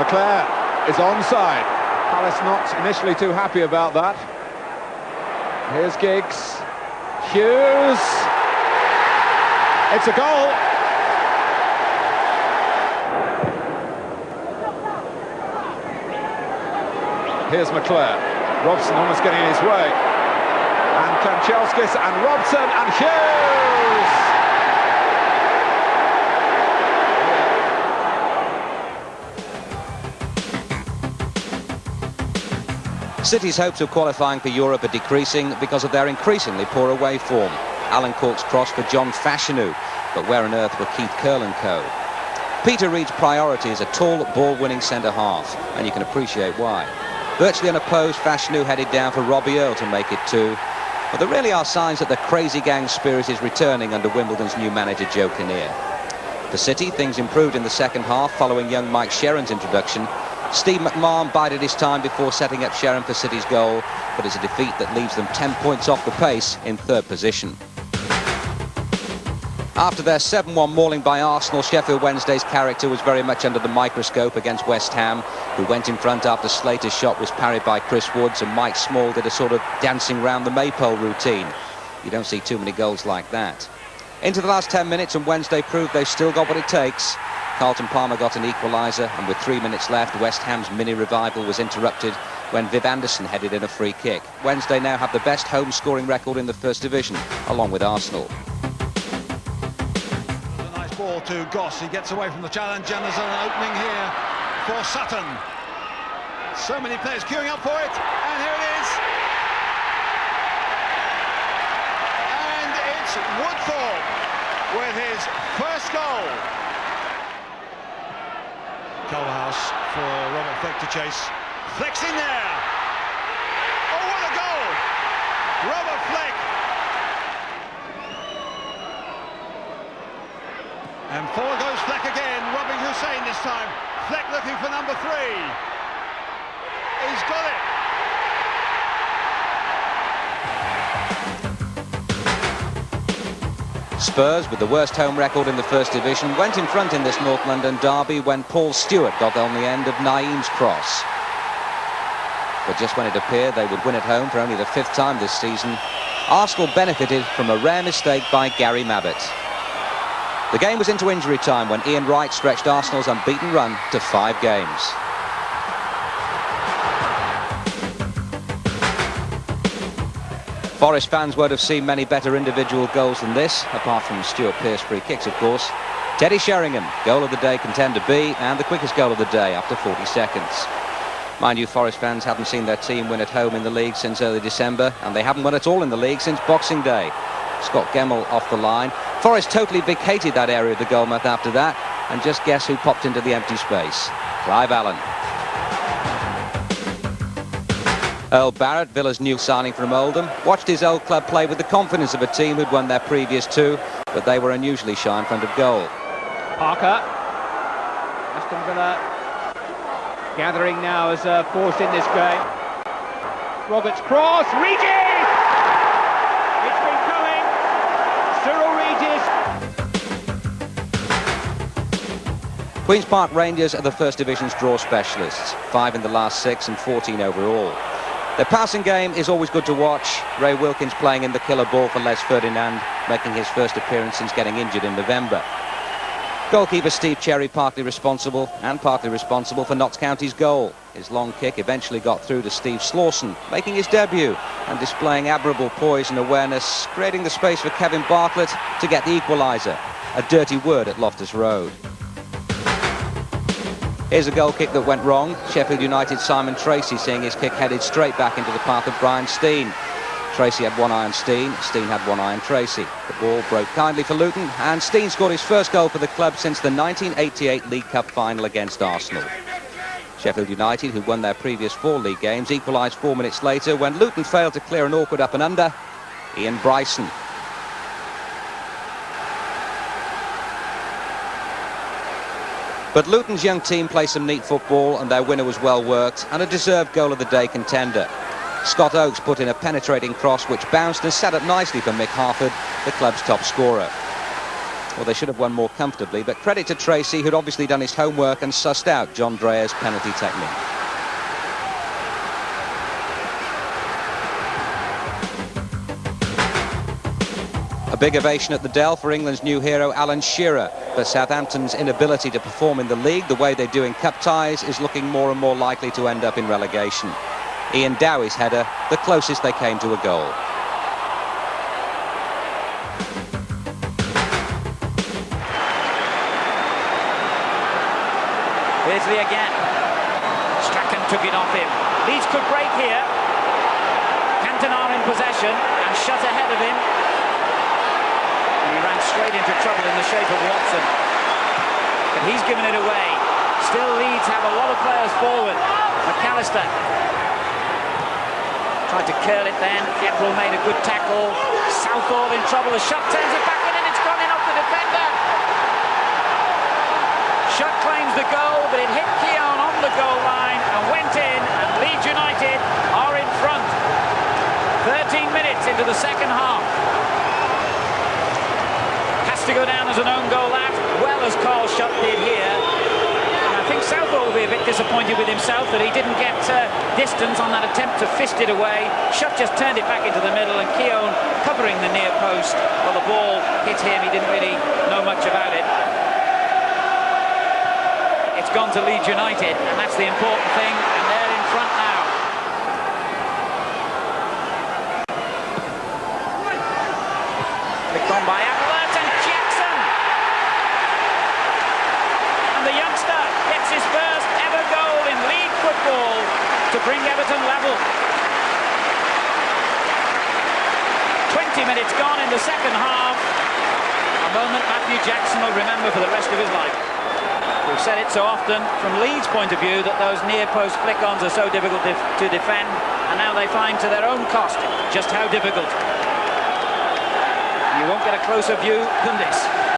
McClare is onside. Palace not initially too happy about that. Here's Giggs. Hughes. It's a goal. Here's McClare. Robson almost getting in his way. And Kanchelskis and Robson and Hughes! City's hopes of qualifying for Europe are decreasing because of their increasingly poor away form. Alan Cork's cross for John Fashanu, but where on earth were Keith Curl and co? Peter Reid's priority is a tall, ball-winning centre-half, and you can appreciate why. Virtually unopposed, Fashanu headed down for Robbie Earle to make it 2. But there really are signs that the crazy gang spirit is returning under Wimbledon's new manager, Joe Kinnear. For City, things improved in the second half following young Mike Sheron's introduction. Steve McMahon bided his time before setting up Sheron for City's goal, but it's a defeat that leaves them 10 points off the pace in third position. After their 7-1 mauling by Arsenal, Sheffield Wednesday's character was very much under the microscope against West Ham, who went in front after Slater's shot was parried by Chris Woods and Mike Small did a sort of dancing round the maypole routine. You don't see too many goals like that. Into the last 10 minutes and Wednesday proved they've still got what it takes. Carlton Palmer got an equaliser, and with 3 minutes left, West Ham's mini revival was interrupted when Viv Anderson headed in a free kick. Wednesday now have the best home scoring record in the First Division, along with Arsenal. A nice ball to Goss. He gets away from the challenge, and there's an opening here for Sutton. So many players queuing up for it, and here it is. And it's Woodthorpe with his first goal. Culverhouse for Robert Fleck to chase. Fleck's in there! Oh, what a goal! Robert Fleck! And forward goes Fleck again, robbing Hussein this time. Fleck looking for number 3. He's got it! Spurs, with the worst home record in the First Division, went in front in this North London derby when Paul Stewart got on the end of Naeem's cross. But just when it appeared they would win at home for only the 5th time this season, Arsenal benefited from a rare mistake by Gary Mabbott. The game was into injury time when Ian Wright stretched Arsenal's unbeaten run to 5 games. Forest fans won't have seen many better individual goals than this, apart from Stuart Pearce free kicks, of course. Teddy Sheringham, goal of the day contender B, and the quickest goal of the day after 40 seconds. Mind you, Forest fans haven't seen their team win at home in the league since early December, and they haven't won at all in the league since Boxing Day. Scott Gemmell off the line. Forest totally vacated that area of the goalmouth after that, and just guess who popped into the empty space? Clive Allen. Earl Barrett, Villa's new signing from Oldham, watched his old club play with the confidence of a team who'd won their previous 2, but they were unusually shy in front of goal. Parker. Aston Villa gathering now as a force in this game. Roberts cross, Regis! It's been coming. Cyril Regis. Queen's Park Rangers are the First Division's draw specialists, 5 in the last 6 and 14 overall. Their passing game is always good to watch. Ray Wilkins playing in the killer ball for Les Ferdinand, making his first appearance since getting injured in November. Goalkeeper Steve Cherry partly responsible for Notts County's goal. His long kick eventually got through to Steve Slawson, making his debut and displaying admirable poise and awareness, creating the space for Kevin Bartlett to get the equaliser. A dirty word at Loftus Road. Here's a goal kick that went wrong. Sheffield United's Simon Tracy seeing his kick headed straight back into the path of Brian Steen. Tracy had one eye on Steen, Steen had one eye on Tracy. The ball broke kindly for Luton, and Steen scored his first goal for the club since the 1988 League Cup final against Arsenal. Sheffield United, who won their previous 4 league games, equalised 4 minutes later when Luton failed to clear an awkward up and under. Ian Bryson. But Luton's young team played some neat football, and their winner was well worked and a deserved goal of the day contender. Scott Oakes put in a penetrating cross which bounced and set up nicely for Mick Harford, the club's top scorer. Well, they should have won more comfortably, but credit to Tracy, who'd obviously done his homework and sussed out John Dreher's penalty technique. A big ovation at the Dell for England's new hero Alan Shearer, but Southampton's inability to perform in the league the way they do in cup ties is looking more and more likely to end up in relegation. Ian Dowie's header, the closest they came to a goal. Tyldesley again. Strachan took it off him. Leeds could break here. Cantona in possession and shut ahead of him. He ran straight into trouble in the shape of Watson. But he's given it away. Still Leeds have a lot of players forward. McAllister tried to curl it then. Eppel made a good tackle. Southall in trouble. The shot turns it back in and it's gone in off the defender. Shot claims the goal, but it hit Keown on the goal line and went in, and Leeds United are in front. 13 minutes into the second half. Has to go down as an own goal that, well as Carl Shutt did here. And I think Southall will be a bit disappointed with himself that he didn't get distance on that attempt to fist it away. Shutt just turned it back into the middle, and Keown covering the near post. Well, the ball hit him, he didn't really know much about it. It's gone to Leeds United, and that's the important thing, and they're in front now. Flicked on by Everton, Jackson! And the youngster gets his first ever goal in league football to bring Everton level. 20 minutes gone in the second half. A moment Matthew Jackson will remember for the rest of his life. We've said it so often from Leeds' point of view that those near-post flick-ons are so difficult to defend, and now they find to their own cost just how difficult. You won't get a closer view than this.